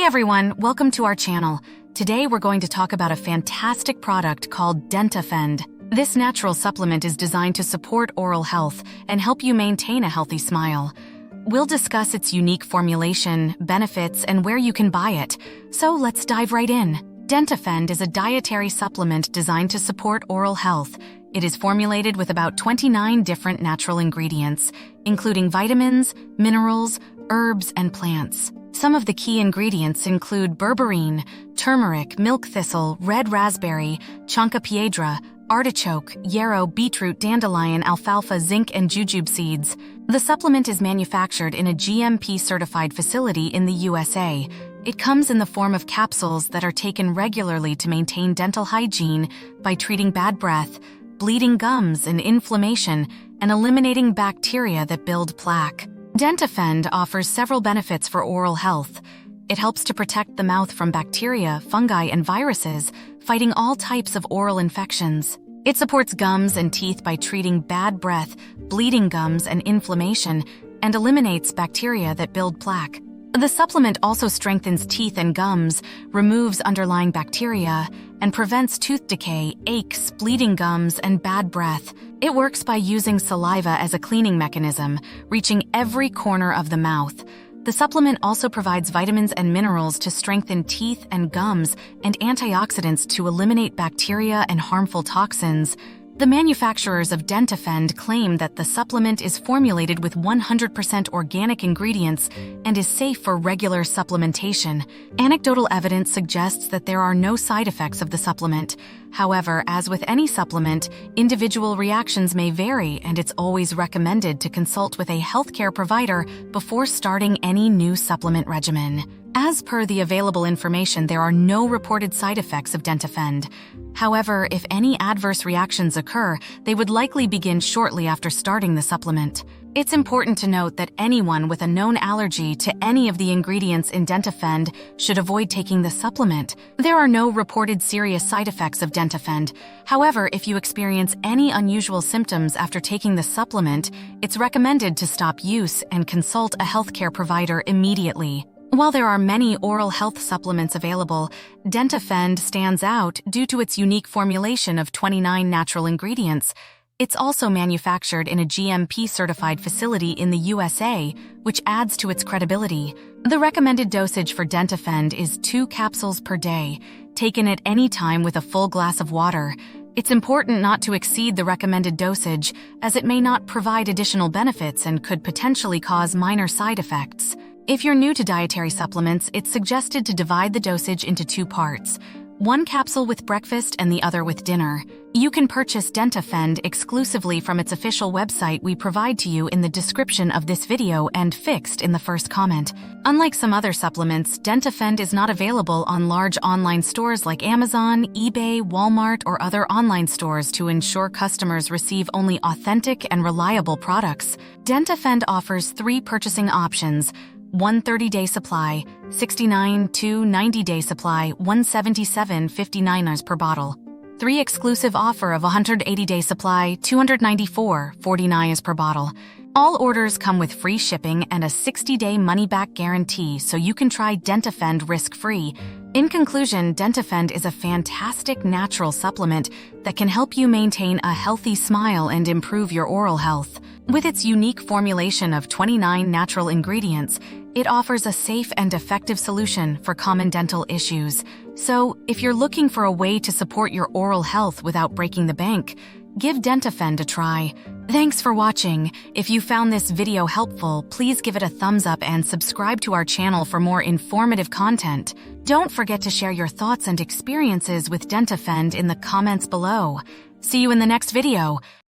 Hey everyone, welcome to our channel. Today we're going to talk about a fantastic product called DentaFend. This natural supplement is designed to support oral health and help you maintain a healthy smile. We'll discuss its unique formulation, benefits, and where you can buy it. So let's dive right in. DentaFend is a dietary supplement designed to support oral health. It is formulated with about 29 different natural ingredients, including vitamins, minerals, herbs, and plants. Some of the key ingredients include berberine, turmeric, milk thistle, red raspberry, chanca piedra, artichoke, yarrow, beetroot, dandelion, alfalfa, zinc, and jujube seeds. The supplement is manufactured in a GMP-certified facility in the USA. It comes in the form of capsules that are taken regularly to maintain dental hygiene by treating bad breath, bleeding gums, and inflammation, and eliminating bacteria that build plaque. DentaFend offers several benefits for oral health. It helps to protect the mouth from bacteria, fungi, and viruses, fighting all types of oral infections. It supports gums and teeth by treating bad breath, bleeding gums, and inflammation, and eliminates bacteria that build plaque. The supplement also strengthens teeth and gums, removes underlying bacteria, and prevents tooth decay, aches, bleeding gums, and bad breath. It works by using saliva as a cleaning mechanism, reaching every corner of the mouth. The supplement also provides vitamins and minerals to strengthen teeth and gums and antioxidants to eliminate bacteria and harmful toxins. The manufacturers of DentaFend claim that the supplement is formulated with 100% organic ingredients and is safe for regular supplementation. Anecdotal evidence suggests that there are no side effects of the supplement. However, as with any supplement, individual reactions may vary, and it's always recommended to consult with a healthcare provider before starting any new supplement regimen. As per the available information, there are no reported side effects of DentaFend. However, if any adverse reactions occur, they would likely begin shortly after starting the supplement. It's important to note that anyone with a known allergy to any of the ingredients in DentaFend should avoid taking the supplement. There are no reported serious side effects of DentaFend. However, if you experience any unusual symptoms after taking the supplement, it's recommended to stop use and consult a healthcare provider immediately. While there are many oral health supplements available, DentaFend stands out due to its unique formulation of 29 natural ingredients. It's also manufactured in a GMP-certified facility in the USA, which adds to its credibility. The recommended dosage for DentaFend is 2 capsules per day, taken at any time with a full glass of water. It's important not to exceed the recommended dosage, as it may not provide additional benefits and could potentially cause minor side effects. If you're new to dietary supplements, it's suggested to divide the dosage into 2 parts, 1 capsule with breakfast and the other with dinner. You can purchase DentaFend exclusively from its official website we provide to you in the description of this video and fixed in the first comment. Unlike some other supplements, DentaFend is not available on large online stores like Amazon, eBay, Walmart, or other online stores to ensure customers receive only authentic and reliable products. DentaFend offers 3 purchasing options: 1 30-day supply, 69 to 90-day supply, $177.59 per bottle. 3 exclusive offer of 180-day supply, $294.49 per bottle. All orders come with free shipping and a 60-day money-back guarantee, so you can try DentaFend risk-free. In conclusion, DentaFend is a fantastic natural supplement that can help you maintain a healthy smile and improve your oral health. With its unique formulation of 29 natural ingredients, it offers a safe and effective solution for common dental issues. So, if you're looking for a way to support your oral health without breaking the bank, give DentaFend a try. Thanks for watching. If you found this video helpful, please give it a thumbs up and subscribe to our channel for more informative content. Don't forget to share your thoughts and experiences with DentaFend in the comments below. See you in the next video.